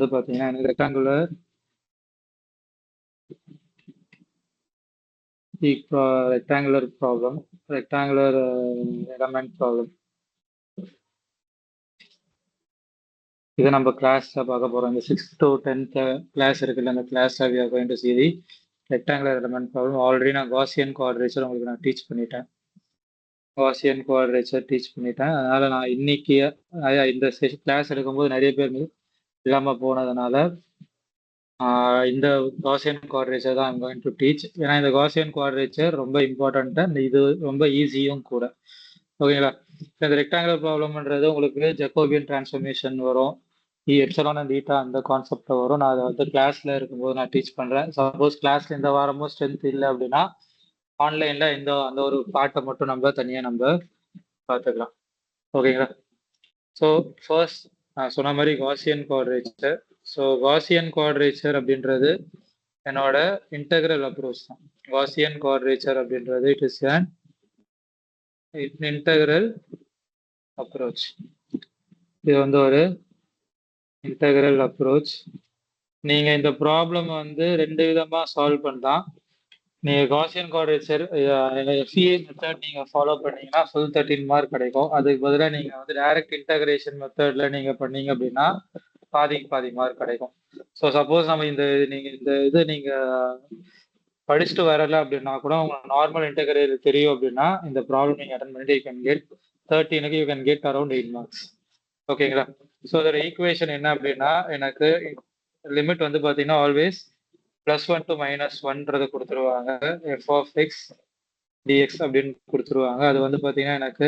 வந்து பார்த்தீங்கன்னா எனக்கு rectangular rectangular problem, rectangular element problem. இதை நம்ம கிளாஸ்ல பார்க்க போறோம். இந்த 6th to 10th கிளாஸ் இருக்குல்ல, அந்த கிளாஸ்ல we are going to see the rectangular element problem. Already நான் காசியன் குவாட்ரேச்சர் உங்களுக்கு நான் டீச் பண்ணிட்டேன். காசியன் குவாட்ரேச்சர் டீச் பண்ணிட்டேன். அதனால நான் இன்னைக்கு இந்த கிளாஸ் எடுக்கும்போது நிறைய பேர் இல்லாம போனதுனால இந்த காசியன் குவாட்ரேச்சர் தான் ஐம் கோயிங் டு டீச். ஏன்னா இந்த காசியன் குவாட்ரேச்சர் ரொம்ப இம்பார்ட்டன்ட்டு, இது ரொம்ப ஈஸியும் கூட. ஓகேங்களா? இந்த ரெக்டாங்குலர் ப்ராப்ளம்ன்றது உங்களுக்கு ஜக்கோபியன் டிரான்ஸ்ஃபர்மேஷன் வரும், எப்சிலான் அண்ட் ஈட்டா அந்த கான்செப்ட் வரும். நான் அதை வந்து கிளாஸ்ல இருக்கும்போது நான் டீச் பண்றேன். சப்போஸ் கிளாஸ்ல இந்த வாரமும் ஸ்ட்ரென்த் இல்லை அப்படின்னா ஆன்லைன்ல அந்த ஒரு பாட்டை மட்டும் நம்ம தனியா நம்ம பார்த்துக்கலாம். ஓகேங்களா? ஸோ ஃபர்ஸ்ட் நான் சொன்ன மாதிரி Gaussian quadrature. So Gaussian quadrature அப்படின்றது என்னோட இன்டெக்ரல் அப்ரோச் தான். காசியன் குவாட்ரேச்சர் அப்படின்றது it is an integral approach. இது வந்து ஒரு இன்டெக்ரல் அப்ரோச். நீங்க இந்த ப்ராப்ளம் வந்து ரெண்டு விதமா சால்வ் பண்ணலாம். நீங்க காசியன் குவாட்ரேச்சர் FEA மெத்தட் நீங்க ஃபாலோ பண்ணீங்கன்னா ஃபுல் 13 மார்க் கிடைக்கும். அதுக்கு பதிலாக நீங்க வந்து டைரக்ட் இன்டகிரேஷன் மெத்தட்ல நீங்க பண்ணீங்க அப்படின்னா பாதி மார்க் கிடைக்கும். ஸோ சப்போஸ் நம்ம நீங்க படிச்சுட்டு வரல அப்படின்னா கூட உங்களுக்கு நார்மல் இன்டகிரேட் தெரியும் அப்படின்னா இந்த ப்ராப்ளம் நீங்க அட்டன் பண்ணிட்டு யூ கேன் கெட் 13க்கு you can get around 8 marks. ஓகேங்களா? ஸோ அதோட ஈக்குவேஷன் என்ன அப்படின்னா எனக்கு லிமிட் வந்து பார்த்தீங்கன்னா ஆல்வேஸ் +1 to -1 கொடுத்துருவாங்க. f of x dx அப்படின்னு கொடுத்துருவாங்க. அது வந்து பார்த்தீங்கன்னா எனக்கு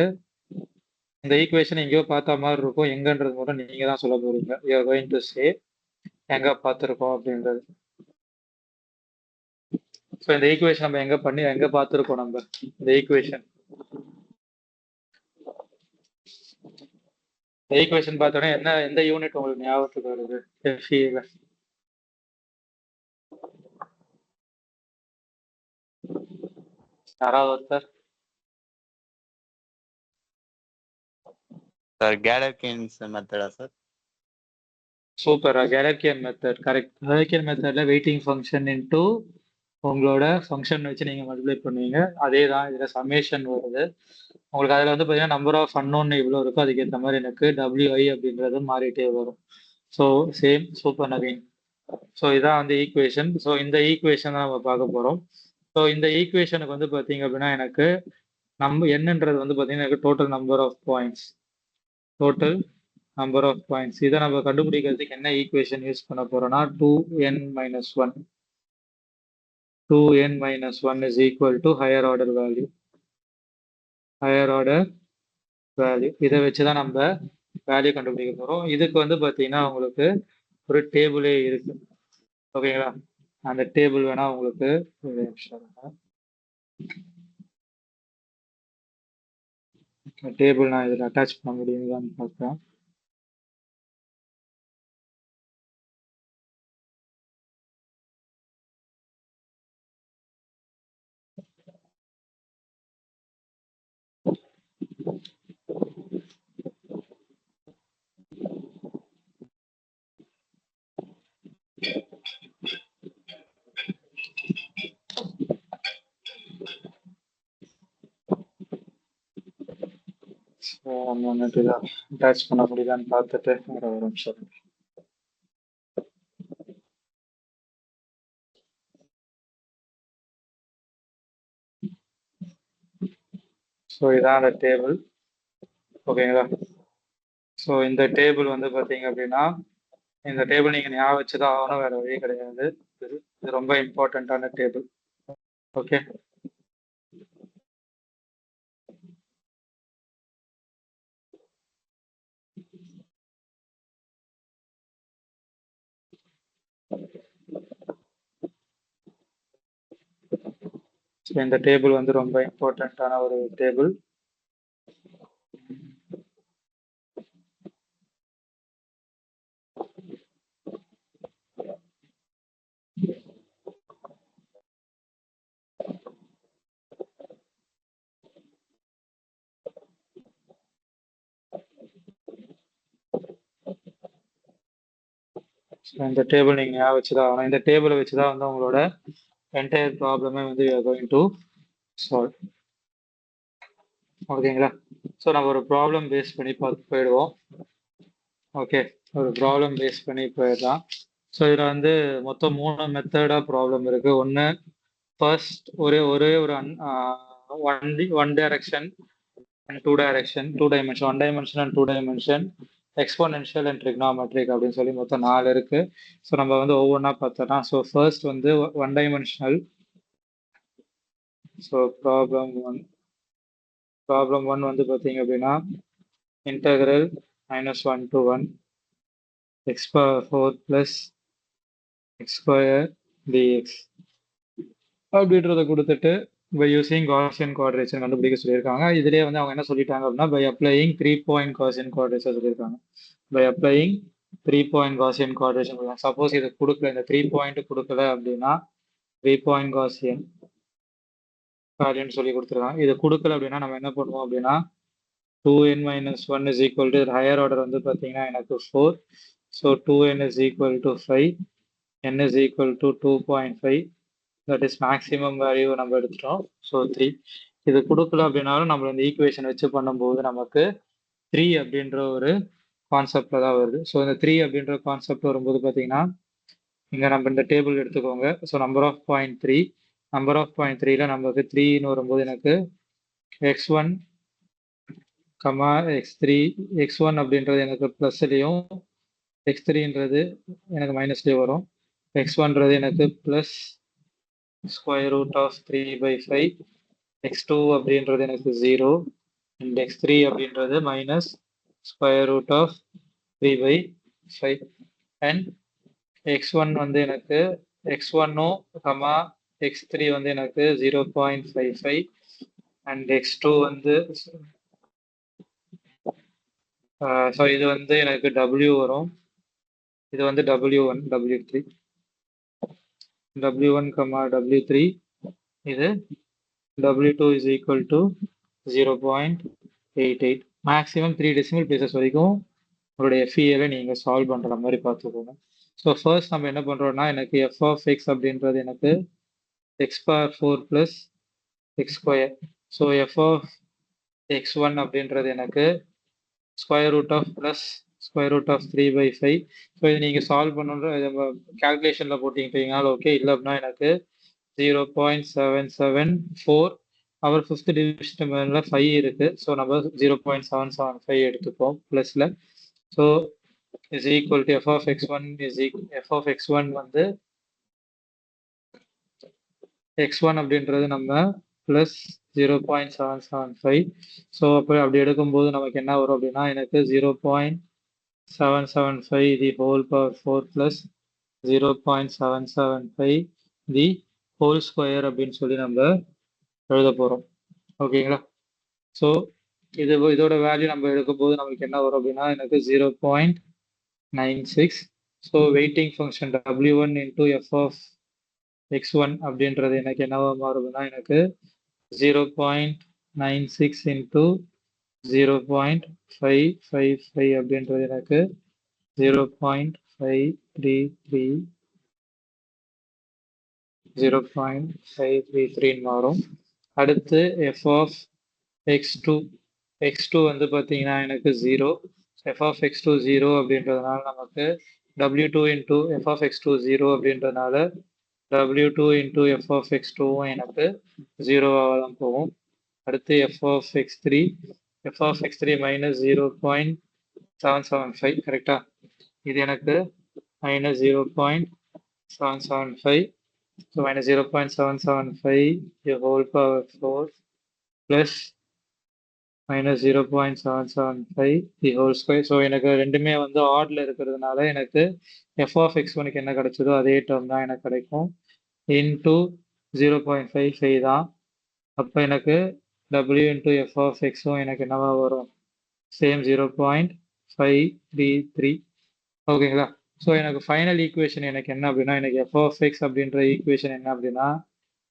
இந்த ஈக்குவேஷன் எங்கேயோ பார்த்த மாதிரி இருக்கும். எங்கன்றது மட்டும் நீங்க தான் சொல்ல போறீங்க. You are going to say எங்க பார்த்துருக்கோம் அப்படின்றது. ஸோ இந்த ஈக்குவேஷன் நம்ம எங்க பார்த்துருக்கோம் நம்ம இந்த ஈக்குவேஷன் பார்த்தோன்னா எந்த யூனிட் உங்களுக்கு ஞாபகத்துக்கு வருது? FEA-ல யாராவது ஒருத்தர்? சார் கேலர்கின்ஸ் மெத்தடா sir? Super, Galerkin method correct. Galerkin மெத்தட்ல வெயிட்டிங் ஃபங்க்ஷன் இன்டூ உங்களோட ஃபங்க்ஷன் வச்சு நீங்க மல்டிப்ளை பண்ணுவீங்க. அதே தான் இதுல சமேஷன் வருது உங்களுக்கு. அதுல வந்து பார்த்தீங்கன்னா நம்பர் ஆஃப் அன்னோன் இவ்வளோ இருக்கும், அதுக்கேற்ற மாதிரி எனக்கு WI அப்படின்றது மாறிட்டே வரும். So same super Naveen. So இதான் வந்து ஈக்குவேஷன். ஸோ இந்த ஈக்குவேஷன் தான் நம்ம பார்க்க போறோம். ஸோ இந்த ஈக்குவேஷனுக்கு வந்து பார்த்தீங்க அப்படின்னா எனக்கு என்னன்றது வந்து பார்த்தீங்கன்னா எனக்கு டோட்டல் நம்பர் ஆஃப் பாயிண்ட்ஸ். இதை நம்ம கண்டுபிடிக்கிறதுக்கு என்ன ஈக்குவேஷன் யூஸ் பண்ண போறோம்னா 2n - 1. 2n - 1 is equal to higher order value. இதை வச்சுதான் நம்ம வேல்யூ கண்டுபிடிக்க போறோம். இதுக்கு வந்து பாத்தீங்கன்னா உங்களுக்கு ஒரு டேபிளே இருக்கு. ஓகேங்களா? அந்த டேபிள் வேணா உங்களுக்கு ஒரு நிமிஷம் டேபிள் நான் இதில் அட்டாச் பண்ண முடியுங்களான்னு பார்க்குறேன். அட்டாச் பண்ண முடியுதான்னு பார்த்துட்டு ஒரு நிமிஷம். ஸோ இதான் அந்த டேபிள். ஓகேங்களா? ஸோ இந்த டேபிள் வந்து பார்த்தீங்க அப்படின்னா இந்த டேபிள் நீங்கள் ஞாபகம் வச்சுதான் ஆகணும், வேற வழி கிடையாது. இது ரொம்ப இம்பார்ட்டண்ட்டான டேபிள். ஓகே, இந்த டேபிள் வந்து ரொம்ப இம்பார்ட்டண்ட்டான ஒரு டேபிள். இந்த டேபிள் நீங்கள் ஞாபகம் வச்சுதான் ஆகணும். இந்த டேபிளை வச்சு தான் வந்து உங்களோட என்டையர் ப்ராப்ளமே வந்து you are going to solve. ஓகேங்களா? ஸோ நம்ம ஒரு ப்ராப்ளம் பேஸ் பண்ணி பார்த்து போயிடுவோம். ஓகே, ஒரு ப்ராப்ளம் பேஸ் பண்ணி போயிடலாம். ஸோ இதில் வந்து மொத்தம் 3 மெத்தடாக ப்ராப்ளம் இருக்குது. ஒன்று ஃபர்ஸ்ட் ஒரே ஒரு one direction and two direction, two dimension, one dimension and two dimension, exponential and trigonometric அப்படின்னு சொல்லி மொத்தம் 4 இருக்கு. ஸோ நம்ம வந்து ஒவ்வொன்றா பார்த்தோம்னா, ஸோ ஃபர்ஸ்ட் வந்து one dimensional. So problem one வந்து பார்த்தீங்க அப்படின்னா integral -1 to 1 x power 4 plus x square dx அப்படின்றத கொடுத்துட்டு பை யூசிங் காசியன் குவாட்ரேச்சர் கண்டுபிடிக்க சொல்லியிருக்காங்க. இதுலேயே வந்து அவங்க என்ன சொல்லிட்டாங்க அப்படின்னா by applying 3 point Gaussian quadrature சொல்லியிருக்காங்க. By applying 3 point Gaussian quadrature சொல்லுவாங்க. சப்போஸ் இது கொடுக்கல, இந்த 3 பாயிண்ட் கொடுக்கல அப்படின்னா 3 பாயிண்ட் காசியன் அப்படின்னு சொல்லி கொடுத்துருக்காங்க. இது கொடுக்கல அப்படின்னா நம்ம என்ன பண்ணுவோம் அப்படின்னா 2n - 1 is equal to higher order வந்து பார்த்தீங்கன்னா எனக்கு 4. So 2n is equal to 5, n is equal to 2.5. That is maximum value நம்ம எடுத்துட்டோம். ஸோ 3. இது கொடுக்கல அப்படின்னாலும் நம்ம இந்த ஈக்குவேஷன் வச்சு பண்ணும்போது நமக்கு 3 அப்படின்ற ஒரு கான்செப்டில் தான் வருது. ஸோ இந்த 3 அப்படின்ற கான்செப்ட் வரும்போது பார்த்தீங்கன்னா இங்கே நம்ம இந்த டேபிள் எடுத்துக்கோங்க. So number of point 3, number of point 3ல நமக்கு 3ன்னு வரும்போது எனக்கு x1, x3, x1 அப்படின்றது எனக்கு ப்ளஸ்லையும், x3ன்றது எனக்கு மைனஸ்லேயும் வரும். x1ன்றது எனக்கு plus square root of 3/5, x2 அப்படின்றது எனக்கு 0 அண்ட் x3 அப்படின்றது minus square root of 3/5 and x1 வந்து எனக்கு x1ம் x3 வந்து எனக்கு 0.55 அண்ட் x2 வந்து சாரி இது வந்து எனக்கு w வரும், இது வந்து w1 w3 w1, w3 இது w2 is equal to 0.88. Maximum 3 decimal places வரைக்கும் உங்களுடைய FEAல நீங்கள் சால்வ் பண்ணுற மாதிரி பார்த்துக்கோங்க. ஸோ ஃபர்ஸ்ட் நம்ம என்ன பண்ணுறோம்னா எனக்கு f of x அப்படின்றது எனக்கு x power 4 plus x square. So f of x1 அப்படின்றது எனக்கு square root of plus square root of 3/5. So இது நீங்கள் சால்வ் பண்ணுன்ற கேல்குலேஷனில் போட்டிங்கனாலும் ஓகே, இல்லை அப்படின்னா எனக்கு 0.774. அவர் ஃபிஃப்த் டிவிஷன் மேல 5 இருக்கு. ஸோ நம்ம 0.775 எடுத்துப்போம் ப்ளஸில். So is equal to f of x1 is f of x1 வந்து x1 அப்படின்றது நம்ம ப்ளஸ் 0.775. ஸோ அப்போ அப்படி எடுக்கும்போது நமக்கு என்ன வரும் அப்படின்னா எனக்கு 0.775 the whole power 4 plus 0.775 the whole square அப்படின்னு சொல்லி நம்ம எழுத போகிறோம். ஓகேங்களா? ஸோ இதோட வேல்யூ நம்ம எடுக்கும்போது நமக்கு என்ன வரும் அப்படின்னா எனக்கு 0.96. So waiting function w1 into f of x1 அப்படின்றது எனக்கு என்னவா மாறுதுன்னா எனக்கு 0.96 இன்டூ 0.555 அப்படின்றது எனக்கு 0.533 மாறும். அடுத்து f of x2 வந்து பார்த்தீங்கன்னா எனக்கு 0. f of x2 0 அப்படின்றதுனால நமக்கு w2 into f of x2 0 அப்படின்றதுனால w2 into f of x2 எனக்கு 0வாக தான் போகும். அடுத்து f of x3 மைனஸ் 0.775 கரெக்டா? இது எனக்கு minus 0.775. So minus 0.775 the whole power 4 plus minus 0.775 the whole square. So எனக்கு ரெண்டுமே வந்து ஆட்ல இருக்கிறதுனால எனக்கு f of x1க்கு என்ன கிடைச்சதோ அதே டேர்ம் தான் எனக்கு கிடைக்கும். இன்டூ 0.55 தான். அப்போ எனக்கு w இன்டூ f of xம் எனக்கு என்னவா வரும்? சேம் 0.533. ஓகேங்களா? ஸோ எனக்கு ஃபைனல் ஈக்குவேஷன் எனக்கு என்ன அப்படின்னா எனக்கு f of x அப்படின்ற ஈக்குவேஷன் என்ன அப்படின்னா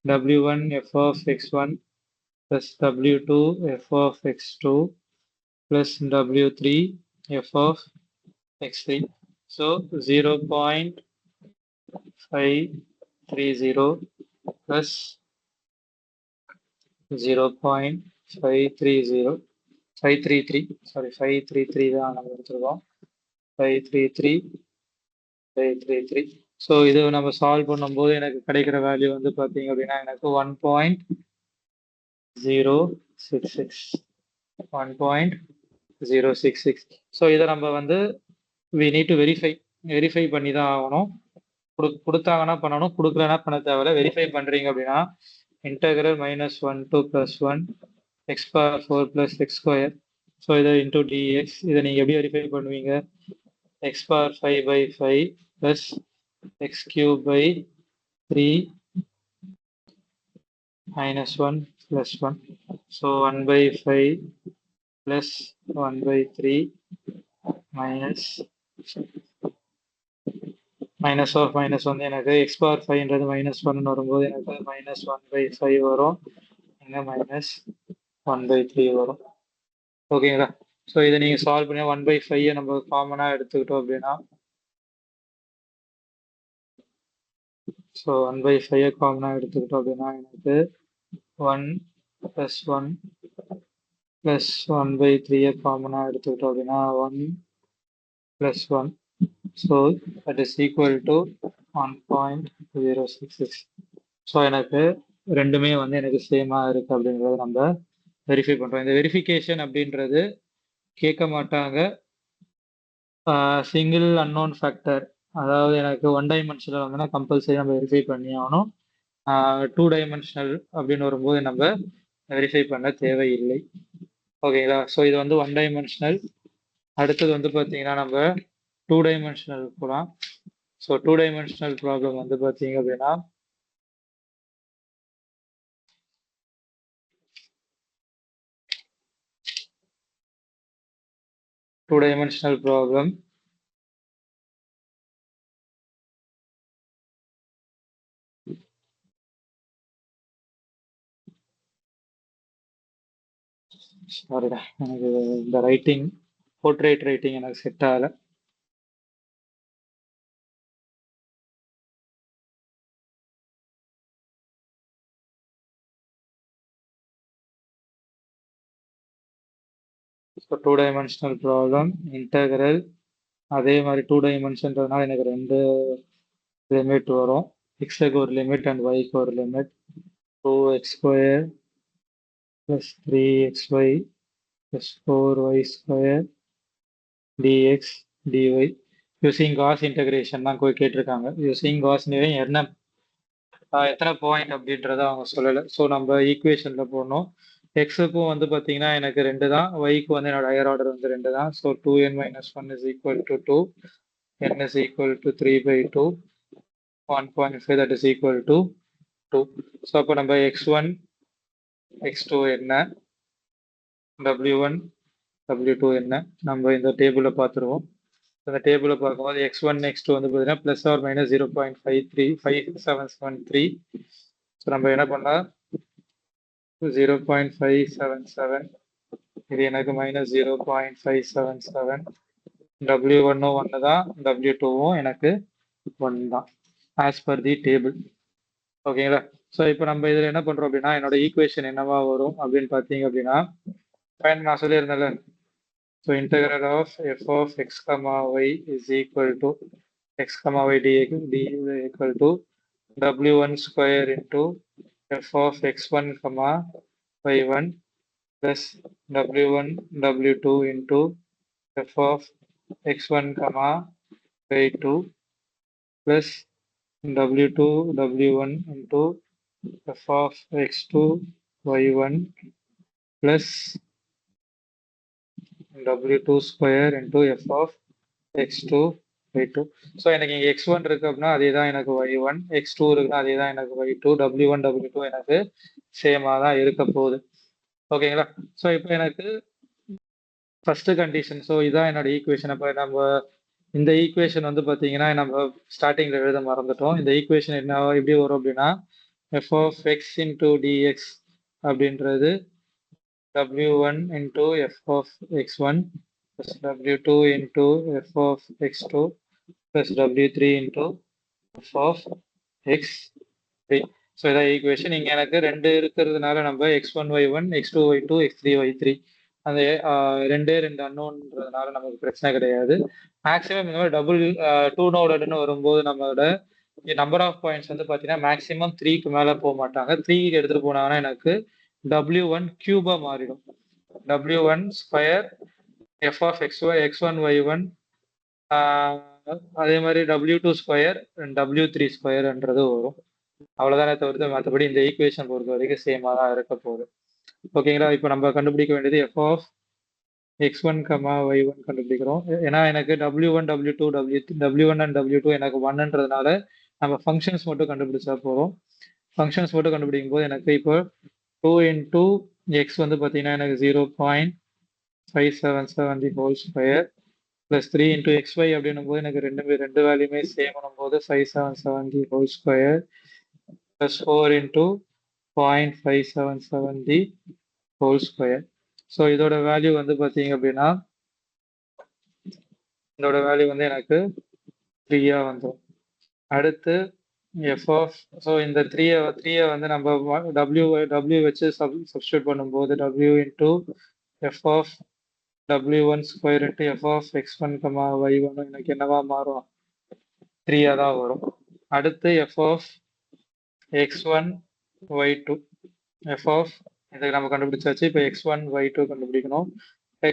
w1 f of x1 plus w2 f of x2 plus w3 f of x3. So 0.530 plus 0.530 533 sorry 533 தான் நம்ம எடுத்துருக்கோம் 533 ஸோ இது நம்ம சால்வ் பண்ணும்போது எனக்கு கிடைக்கிற வேல்யூ வந்து பார்த்தீங்க அப்படின்னா எனக்கு 1.066 ஸோ இதை நம்ம வந்து we need to வெரிஃபை பண்ணி தான் ஆகணும். கொடுத்தாங்கன்னா பண்ணணும், கொடுக்கலன்னா பண்ண தேவையில்ல. வெரிஃபை பண்றீங்க அப்படின்னா integral -1 to +1 x power 4 plus x square. So இதை இன்டூ டிஎக்ஸ். இதை நீங்க எப்படி வெரிஃபை பண்ணுவீங்க? x power 5/5 plus x cube by 3 minus 1 plus 1. So 1/5 plus 1/3 minus of -1 எனக்கு x power 5ன்றது -1 வரும்போது எனக்கு -1/5 வரும், இங்க -1/3 வரும். ஓகேங்களா? ஸோ இதை நீங்க சால்வ் பண்ணி 1/5 நம்ம காமனா எடுத்துக்கிட்டோம் அப்படின்னா, ஸோ 1/5 காமனா எடுத்துக்கிட்டோம் அப்படின்னா எனக்கு 1 + 1 + 1/3 காமனா எடுத்துக்கிட்டோம் அப்படின்னா 1 + 1. So that is equal to 1.066. So எனக்கு ரெண்டுமே வந்து எனக்கு சேமா இருக்கு அப்படின்றத நம்ம வெரிஃபை பண்றோம். இந்த வெரிஃபிகேஷன் அப்படின்றது கேட்க மாட்டாங்க. சிங்கிள் அன்னோன் ஃபேக்டர், அதாவது எனக்கு 1 டைமென்ஷனல் வந்து கம்பல்சரி நம்ம வெரிஃபை பண்ணி ஆகணும். 2 டைமென்ஷனல் அப்படின்னு வரும்போது நம்ம வெரிஃபை பண்ண தேவையில்லை. ஓகேங்களா? ஸோ இது வந்து 1 டைமென்ஷனல். அடுத்தது வந்து பார்த்தீங்கன்னா நம்ம 2 டைமென்ஷனல் போகலாம். ஸோ 2 டைமென்ஷனல் ப்ராப்ளம் வந்து பார்த்தீங்க அப்படின்னா, சாரிடா, எனக்கு இந்த ரைட்டிங் போர்ட்ரேட் ரைட்டிங் எனக்கு செட் ஆகலை. ஸோ 2 டைமென்ஷனல் ப்ராப்ளம் இன்டெகிரல், அதே மாதிரி 2 டைமென்ஷன்றதுனால எனக்கு 2 லிமிட் வரும். எக்ஸுக்கு ஒரு லிமிட் அண்ட் ஒய்க்கு ஒரு limit. 2x² plus 3xy plus 4y² dx dy using Gauss integration தான் கேட்டிருக்காங்க. யூசிங் காஸ் என்ன எத்தனை பாயிண்ட் அப்படின்றத அவங்க சொல்லலை. ஸோ நம்ம ஈக்குவேஷன்ல போடணும். எக்ஸுக்கும் வந்து பார்த்தீங்கன்னா எனக்கு 2 தான், ஒய்க்கு வந்து என்னோட ஹையர் ஆர்டர் வந்து 2 தான். So 2n - 1 is equal to 2, n is equal to 3/2, 1.5 that is equal to 2. So அப்போ நம்ம x1 x2 என்ன, w1 w2 என்ன நம்ம இந்த டேபிளில் பார்த்துருவோம். இந்த டேபிளில் பார்க்கும்போது x1 x2 வந்து பார்த்தீங்கன்னா +or -0.53773. ஸோ நம்ம என்ன பண்ணலாம், 0.577, இது எனக்கு -0.577. w1 1 தான், w2 எனக்கு 1 தான் ஆஸ் பர் தி டேபிள். ஓகேங்களா? ஸோ இப்போ நம்ம இதில் என்ன பண்ணுறோம் அப்படின்னா, என்னோட ஈக்குவேஷன் என்னவா வரும் அப்படின்னு பார்த்தீங்க அப்படின்னா, நான் சொல்லியிருந்தேன்ல, so integral of f of x, y is equal to x, y dx equal to w1 square into f of x1, y1 plus w1 w2 into f of x1, y2 plus w2 w1 into f of x2 y1 plus w2 square into f of x2 y2. So எனக்கு இங்கே x1 இருக்கு அப்படின்னா அதே தான் எனக்கு y1, x2 இருக்குன்னா அதே தான் எனக்கு y2, w1 w2 எனக்கு சேமாக தான் இருக்க போகுது. ஓகேங்களா? ஸோ இப்போ எனக்கு ஃபர்ஸ்ட் கண்டிஷன், ஸோ இதான் என்னோட ஈக்குவேஷன். அப்போ நம்ம இந்த ஈக்குவேஷன் வந்து பார்த்தீங்கன்னா நம்ம ஸ்டார்டிங்கில் எழுத மறந்துட்டோம். இந்த ஈக்குவேஷன் என்ன எப்படி வரும் அப்படின்னா, f of x into dx அப்படின்றது w1 into f of x1 plus w2 into f of x2 plus w3 into f of x3. So இதான் ஈக்குவேஷன். இங்கே எனக்கு 2 இருக்கிறதுனால நம்ம x1 y1 x2 y2 x3 y3 அந்த 2 அன்னோன்றதுனால நமக்கு பிரச்சனை கிடையாது. மேக்ஸிமம் இந்த மாதிரி டபுள் 2 நோடட்னு வரும்போது நம்மளோட நம்பர் ஆஃப் பாயிண்ட்ஸ் வந்து பார்த்தீங்கன்னா மேக்ஸிமம் 3க்கு மேலே போக மாட்டாங்க. 3க்கு எடுத்துகிட்டு போனாங்கன்னா எனக்கு w1 கியூபாக மாறிடும். w1 square f of xy x1 y1 அதே மாதிரி w2 ஸ்கொயர் w3 ஸ்கொயர்ன்றது வரும். அவ்வளவுதானே தவிர்த்து மற்றபடி இந்த ஈக்குவேஷன் பொறுத்த வரைக்கும் சேமா தான் இருக்க போகுது. ஓகேங்களா? இப்போ நம்ம கண்டுபிடிக்க வேண்டியது f of x1, y1 கண்டுபிடிக்கிறோம். ஏன்னா எனக்கு w1 w2 w1 and w2 எனக்கு 1ன்றதுனால நம்ம ஃபங்க்ஷன்ஸ் மட்டும் கண்டுபிடிச்சா போதும். ஃபங்க்ஷன்ஸ் மட்டும் கண்டுபிடிக்கும் போது எனக்கு இப்போ 2 into x வந்து பார்த்தீங்கன்னா எனக்கு 0.577 the whole square plus 3 into xy அப்படின்னும் போது எனக்கு ரெண்டு வேல்யூமே சேம் பண்ணும்போது 577 the whole square plus 4 into 0.577 the whole square. So இதோட வேல்யூ வந்து பார்த்தீங்க அப்படின்னா இதோட வேல்யூ வந்து எனக்கு 3 வந்துடும். அடுத்து f of ஸோ இந்த 3 வந்து நம்ம w வச்சு சப்ஸ்டியூட் பண்ணும்போது w into f of w1 square into f of x1, y1 எனக்கு என்னவா மாறும்? 3 தான் வரும். அடுத்து f of x1 y2 f of இதுக்கு நம்ம கண்டுபிடிச்சாச்சு. இப்போ x1 y2 கண்டுபிடிக்கணும்.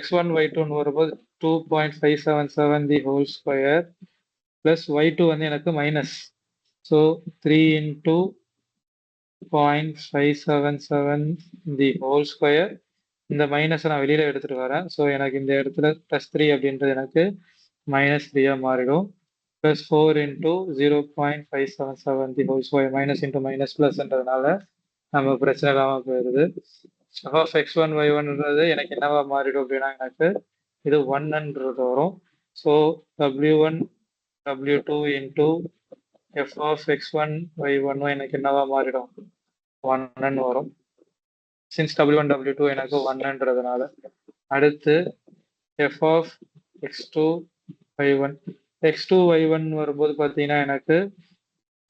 x1 y2ன்னு வரும்போது 2.577 the whole square plus y2 வந்து எனக்கு minus. So 3 into 0.577 the whole square. இந்த மைனஸை நான் வெளியில எடுத்துட்டு வரேன். ஸோ எனக்கு இந்த இடத்துல +3 அப்படின்றது எனக்கு -3 மாறிடும். plus 4 into 0.577 the whole square minus into minus ப்ளஸ்ன்றதுனால நம்ம பிரச்சனை இல்லாமல் போயிடுது. f of x1 y1ன்றது எனக்கு என்னவா மாறிடும் அப்படின்னா எனக்கு இது 1ன்றது வரும். So w1 w2 into f of x1 y1 எனக்கு என்னவா மாறிடும்? 1ன்னு வரும். சின்ஸ் w1 w2 எனக்கு 1ன்றதுனால. அடுத்து f of x2 y1 x2 y1 வரும்போது பார்த்தீங்கன்னா எனக்கு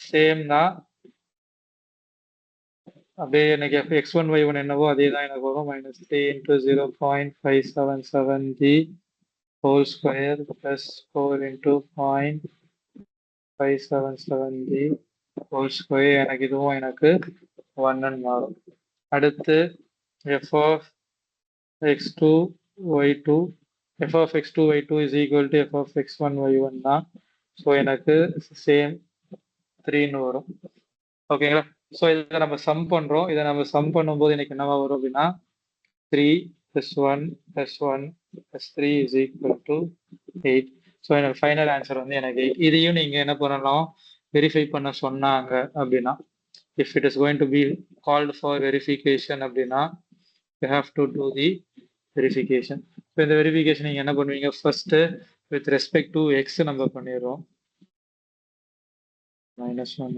சேம் தான். அப்படியே எனக்கு x1 y1 என்னவோ அதே தான் எனக்கு வரும். -3 into 0.577 the whole square plus 4 into 0.577 the whole square எனக்கு இதுவும் எனக்கு 1ன்னு மாறும். அடுத்து f of x2 y2 f of x2 y2 is equal to f of x1 y1 தான். ஸோ எனக்கு சேம் 3ன்னு வரும். ஓகேங்களா? ஸோ இதை நம்ம சம் பண்ணுறோம். இதை நம்ம சம் பண்ணும்போது எனக்கு என்னவா வரும் அப்படின்னா 3 + 1 + 1 + 3 is equal to 8. ஸோ எனக்கு ஃபைனல் ஆன்சர் வந்து எனக்கு 8. இதையும் நீங்கள் என்ன பண்ணலாம்? வெரிஃபை பண்ண சொன்னாங்க அப்படின்னா if it is going to be called for verification அப்படின்னா you have to do the verification. So இந்த வெரிஃபிகேஷன் நீங்கள் என்ன பண்ணுவீங்க? First with respect to x நம்ம பண்ணிடுறோம். -1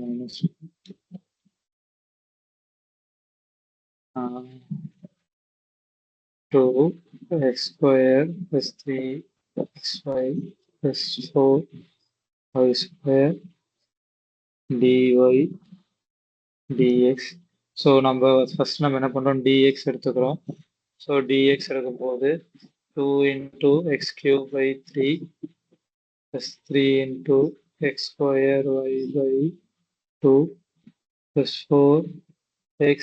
2 x square plus 3 xy plus 4 y square dy dx. So நம்ம first நம்ம என்ன பண்ணுறோம்? dx எடுத்துக்கிறோம். ஸோ dx எடுக்கும்போது 2 into x cube by 3 plus 3 into x square y by 2 plus 4 x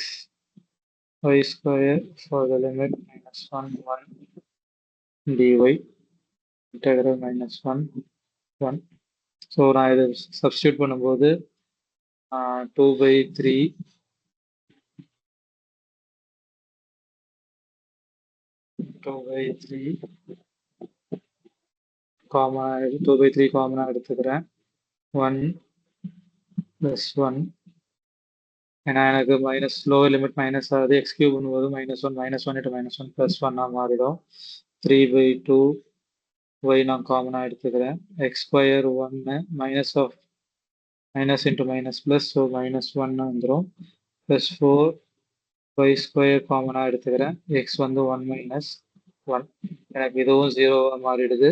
y square for the limit -1 1 dy integral -1 1. So நான் இதை substitute பண்ணும்போது 2/3 2/3 காமனா எடுத்துக்கிறேன். 1 + 1 ஏன்னா எனக்கு மைனஸ் லோவர் லிமிட் மைனஸ் ஆகுது. எக்ஸ் கியூப்னு போது -1 -1 into -1 +1 மாறிடும். 3/2 y நான் காமனாக எடுத்துக்கிறேன். X square 1 minus into minus plus, so -1 வந்துடும். ப்ளஸ் 4 y ஸ்கொயர் காமனாக எடுத்துக்கிறேன். எக்ஸ் வந்து 1 - 1 எனக்கு இதுவும் 0 மாறிடுது.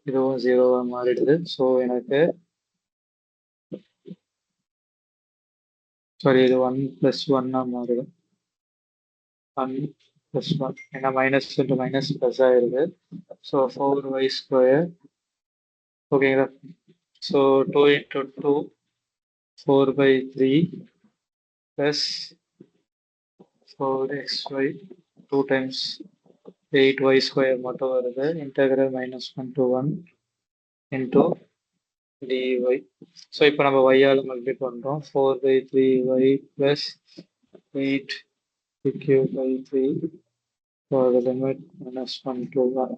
இதுவும் 0வா மாறிடுது. ஸோ எனக்கு சாரி இது 1 + 1ஆ மாறிடும். 1 + 1 ஏன்னா மைனஸ் இன்ட்டு மைனஸ் ப்ளஸ் ஆயிருது. So 4y². ஓகேங்களா? ஸோ 2 × 2 4/3 + 4xy 2 டைம்ஸ் 8y² மட்டும் வருது. Integral -1 to 1 into dy. So இப்போ நம்ம y-ஆல் மல்டிப்ளை பண்ணுறோம். 4/3y + 8^3 for the limit -1 to 1.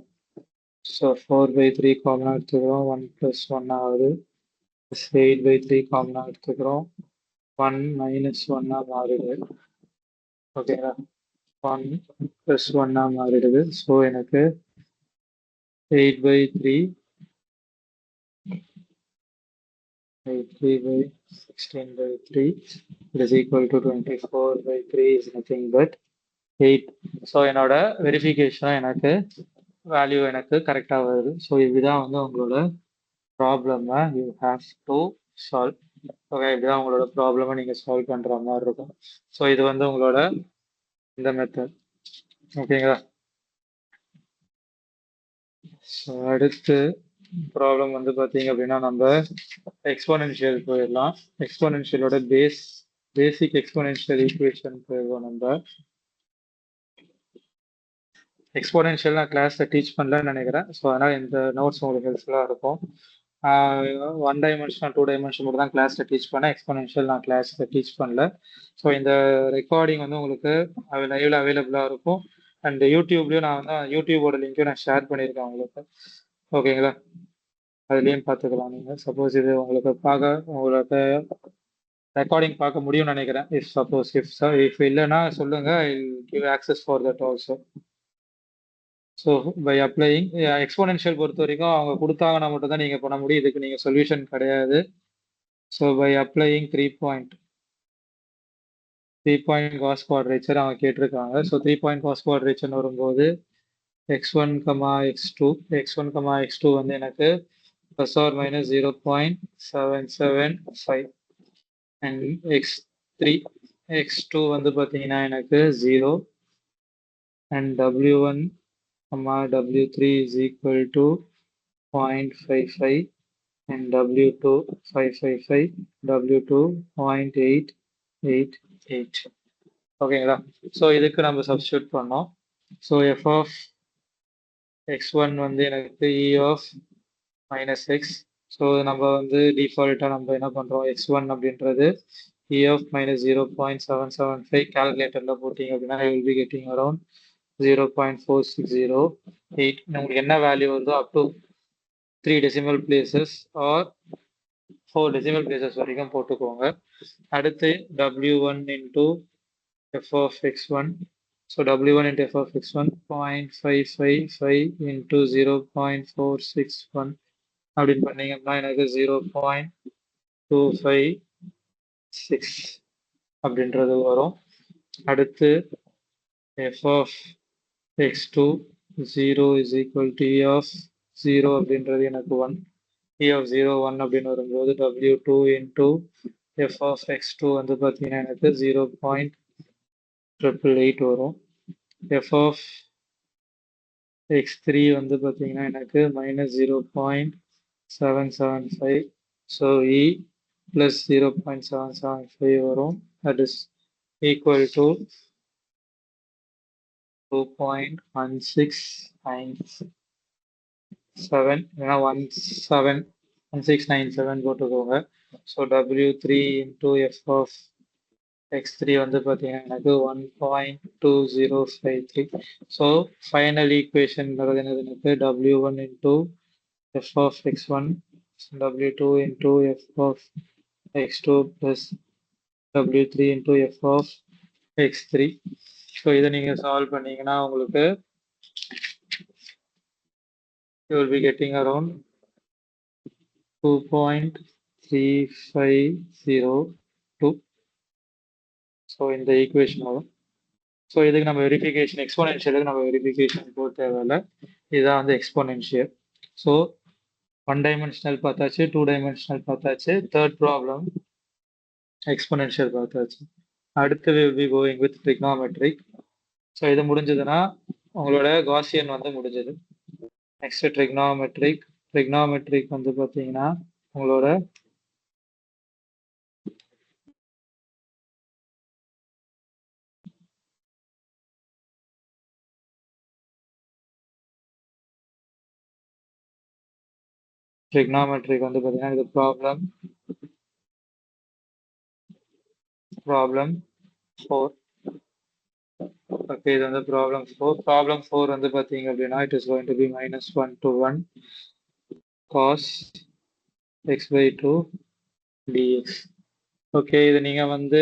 So 4/3 காமனாக எடுத்துக்கிறோம். 1 + 1 ஆகுது. 8/3 காமனாக எடுத்துக்கிறோம். 1 - 1ஆ மாறிடுது. ஓகேங்களா? 1 + 1ஆ மாறிடுது. ஸோ எனக்கு 8/3 16/3 is equal to 24/3 is nothing but 8. So என்னோட வெரிஃபிகேஷன் எனக்கு வேல்யூ எனக்கு கரெக்டாக வருது. ஸோ இதுதான் வந்து உங்களோட ப்ராப்ளமை you have to solve. Okay, இதுதான் உங்களோட ப்ராப்ளமை நீங்கள் சால்வ் பண்ணுற மாதிரி இருக்கும். ஸோ இது வந்து உங்களோட இந்த மெத்தட். ஓகேங்களா? ஸோ அடுத்து ப்ராப்ளம் வந்து பார்த்தீங்க அப்படின்னா நம்ம எக்ஸ்போனென்ஷியல் போயிடலாம். எக்ஸ்போனென்ஷியலோட பேசிக் எக்ஸ்போனென்ஷியல் ஈக்குவேஷன் போயிடுவோம். நம்ம எக்ஸ்போனென்ஷியல் நான் கிளாஸில் டீச் பண்ணலன்னு நினைக்கிறேன். ஸோ அதனால் இந்த நோட்ஸ் உங்களுக்கு ஹெல்ப்ஃபுல்லாக இருக்கும். 1 டைமென்ஷன் 2 டைமென்ஷன் மட்டும் தான் கிளாஸில் டீச் பண்ணேன். எக்ஸ்போனென்ஷியல் நான் கிளாஸில் டீச் பண்ணல. ஸோ இந்த ரெக்கார்டிங் வந்து உங்களுக்கு லைவ்ல அவைலபிளாக இருக்கும். அண்ட் யூடியூப்லேயும் நான் வந்து யூடியூபோட லிங்க்கையும் நான் ஷேர் பண்ணியிருக்கேன் உங்களுக்கு. ஓகேங்களா? அதுலேயும் பார்த்துக்கலாம் நீங்கள். சப்போஸ் இது உங்களுக்கு உங்களுக்கு ரெக்கார்டிங் பார்க்க முடியும்னு நினைக்கிறேன். இஃப் இல்லைன்னா சொல்லுங்கள், I give access for that also. So by applying exponential பொறுத்த வரைக்கும் அவங்க கொடுத்தாங்கன்னா மட்டும் தான் நீங்கள் பண்ண முடியும். இதுக்கு நீங்கள் சொல்யூஷன் கிடையாது. So by applying 3 point Gauss quadrature அவங்க கேட்டிருக்காங்க. ஸோ 3 பாயிண்ட் காஸ் குவாட்ரேச்சர் வரும்போது x1, x2 வந்து எனக்கு ±0.775 அண்ட் x2 வந்து பார்த்தீங்கன்னா எனக்கு 0 and w1, w3 is equal to 0.55 and w2 555, w2 0.888. ஓகேங்களா? ஸோ இதுக்கு நம்ம சப்ஸ்டியூட் பண்ணோம். ஸோ f of x1 வந்து எனக்கு e of -x. ஸோ நம்ம வந்து டிஃபால்ட்டாக நம்ம என்ன பண்ணுறோம், x1 அப்படின்றது e of -0.775 கால்குலேட்டரில் போட்டிங்க அப்படின்னா you will be getting around 0.4608. உங்களுக்கு என்ன வேல்யூ வருதோ up to 3 decimal places or 4 decimal places வரைக்கும் போட்டுக்கோங்க. அடுத்து w1 into f of x1. So w1 into f of x1 0.555 into 0.461 அப்படின்னு பண்ணீங்கன்னா எனக்கு 0.256 அப்படின்றது வரும். அடுத்து f of x2 0 is equal to e of 0 அப்படின்றது எனக்கு 1. e of 0 1 அப்படின்னு வரும்போது w2 into f of x2 வந்து பார்த்தீங்கன்னா எனக்கு 0.888 வரும். f of x3 வந்து பார்த்தீங்கன்னா எனக்கு -0.775. ஸோ e plus 0.775 வரும். That is equal to 2.1697 இல்லைனா 1697 போட்டுக்கோங்க. So w3 into f of x3 வந்து பார்த்தீங்கன்னா எனக்கு 1.2053. ஸோ ஃபைனல் ஈக்குவேஷன் என்னது எனக்கு w1 into f of x1 w2 into f of x2 plus w3 into f of x3. So இதை நீங்கள் சால்வ் பண்ணீங்கன்னா உங்களுக்கு you will be getting around 2.3502. So இந்த ஈக்குவேஷன் வரும். ஸோ இதுக்கு நம்ம வெரிஃபிகேஷன் எக்ஸ்போனென்ஷியலுக்கு நம்ம வெரிஃபிகேஷன் போக தேவையில்லை. இதுதான் வந்து எக்ஸ்போனென்ஷியல். ஸோ 1 டைமென்ஷனல் பார்த்தாச்சு, 2 டைமென்ஷனல் பார்த்தாச்சு. தேர்ட் ப்ராப்ளம் எக்ஸ்போனென்ஷியல் பார்த்தாச்சு. அடுத்து we will be going with trigonometric. So இது முடிஞ்சதுன்னா உங்களோட காசியன் வந்து முடிஞ்சது. Next trigonometric. ட்ரிக்னாமெட்ரிக் வந்து பார்த்தீங்கன்னா உங்களோட ட்ரிக்னாமெட்ரிக் வந்து பார்த்தீங்கன்னா இது ப்ராப்ளம் 4. ஓகே, இது வந்து ப்ராப்ளம் 4. ப்ராப்ளம் 4 வந்து பார்த்தீங்க அப்படின்னா it is going to be -1 to 1 cos x/2 dx. Okay, இது நீங்க வந்து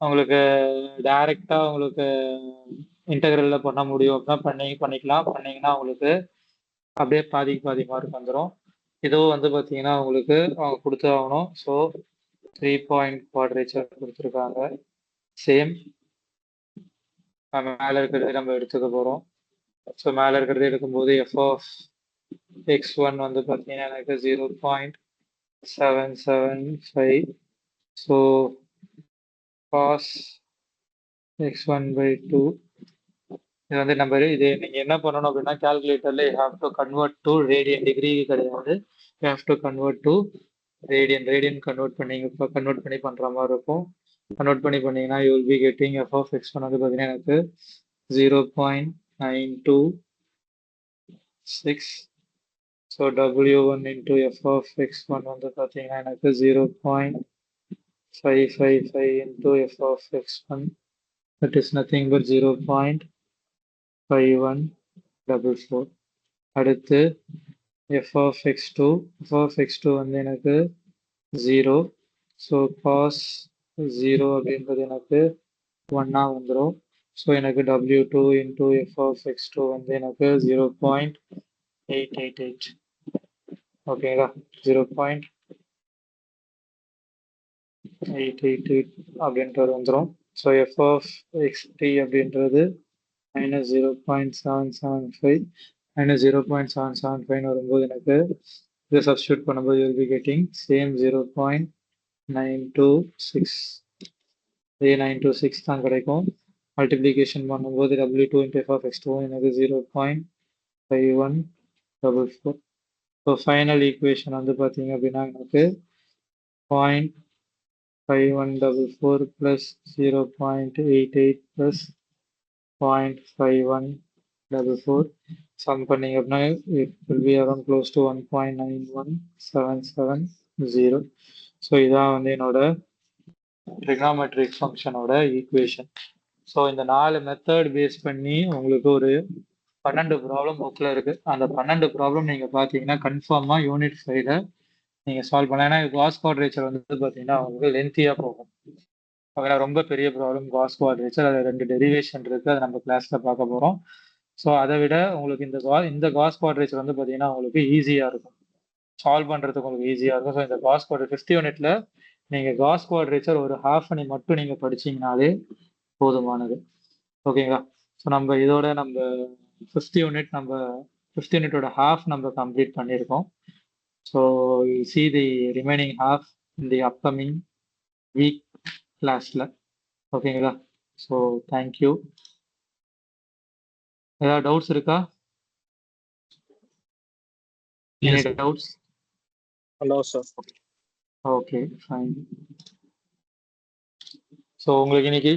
உங்களுக்கு டைரக்டா உங்களுக்கு இன்டெகிரல்ல பண்ண முடியும் அப்படின்னா பண்ணிக்கலாம். பண்ணீங்கன்னா உங்களுக்கு அப்படியே பாதிக்கு பாதி மார்க் வந்துடும். இதுவும் வந்து பார்த்தீங்கன்னா உங்களுக்கு அவங்க கொடுத்து ஆகணும். ஸோ 3 பாயிண்ட் குவாட்ரேச்சர் கொடுத்துருக்காங்க. சேம் மேலே இருக்கிறதே நம்ம எடுத்துக்க போகிறோம். ஸோ மேலே இருக்கிறதே எடுக்கும்போது எஃப் ஆஃப் x1 வந்து பார்த்தீங்கன்னா எனக்கு 0.775. So cos x1/2. இது வந்து நம்ம இது நீங்க என்ன பண்ணணும் அப்படின்னா கால்குலேட்டர்ல you have to convert to radian. Degree கிடையாது, you have to convert to radian. Radian convert பண்ணி பண்ற மாதிரி இருக்கும். கன்வெர்ட் பண்ணீங்கன்னா you will be getting f of x1 வந்து பார்த்தீங்கன்னா எனக்கு 0.926. So w1 into F of x1 வந்து பார்த்தீங்கன்னா எனக்கு 0.555 into F of x1. That is nothing but 0.5144. அடுத்து F of x2. F of x2 வந்து எனக்கு 0. ஸோ cos 0 அப்படின்றது எனக்கு 1 வந்துடும். ஸோ எனக்கு w2 into F of x2 வந்து எனக்கு 0.888. ஓகேங்களா, 0.888 அப்படின்றது வந்துடும். ஸோ எஃப் ஆஃப் x3 அப்படின்றது -0.775. -0.775 வரும்போது எனக்கு இதை சப்ஸ்டியூட் பண்ணும்போது you will be getting same 0.926. 926 தான் கிடைக்கும். மல்டிப்ளிகேஷன் பண்ணும்போது w2 into F of x2 எனக்கு 0.5144. ஸோ ஃபைனல் ஈக்குவேஷன் வந்து பார்த்தீங்க அப்படின்னா எனக்கு 0.5144 ப்ளஸ் 0.88 ப்ளஸ் 0.5144 சம் பண்ணீங்க அப்படின்னா it will be around close to 1.91770. So இதான் வந்து என்னோட ட்ரிக்னாமெட்ரிக் ஃபங்க்ஷனோட ஈக்குவேஷன். ஸோ இந்த 4 மெத்தட் பேஸ் பண்ணி உங்களுக்கு ஒரு 12 ப்ராப்ளம் புக்கில் இருக்கு. அந்த 12 ப்ராப்ளம் நீங்க பார்த்தீங்கன்னா கன்ஃபார்மா யூனிட் 5ல நீங்க சால்வ் பண்ணலாம். ஏன்னா காஸ் குவாட்ரேச்சர் வந்து பார்த்தீங்கன்னா உங்களுக்கு லென்த்தியா போகும். ஓகே, ரொம்ப பெரிய ப்ராப்ளம் காஸ் குவாட்ரேச்சர். அது 2 டெரிவேஷன் இருக்கு, அதை நம்ம கிளாஸ்ல பார்க்க போறோம். ஸோ அதை விட உங்களுக்கு இந்த காஸ் குவாட்ரேச்சர் வந்து பார்த்தீங்கன்னா உங்களுக்கு ஈஸியா இருக்கும், சால்வ் பண்றதுக்கு உங்களுக்கு ஈஸியா இருக்கும். ஸோ இந்த காஸ் குவாட்ரேச்சர் 5th யூனிட்ல நீங்க காஸ் குவாட்ரேச்சர் ஒரு ஹாஃப் அணி மட்டும் நீங்க படிச்சீங்கனாலே போதுமானது. ஓகேங்களா, ஸோ நம்ம இதோட நம்ம 5th யூனிட்டோட ஹாஃப் நம்ம கம்ப்ளீட் பண்ணியிருக்கோம். So you see the remaining half in the upcoming week கிளாஸ்ல. ஓகேங்களா, ஸோ தேங்க்யூ. ஏதாவது டவுட்ஸ் இருக்கா? Yes, any sir. Doubts? Hello, sir. Okay, fine. So உங்களுக்கு இன்னைக்கு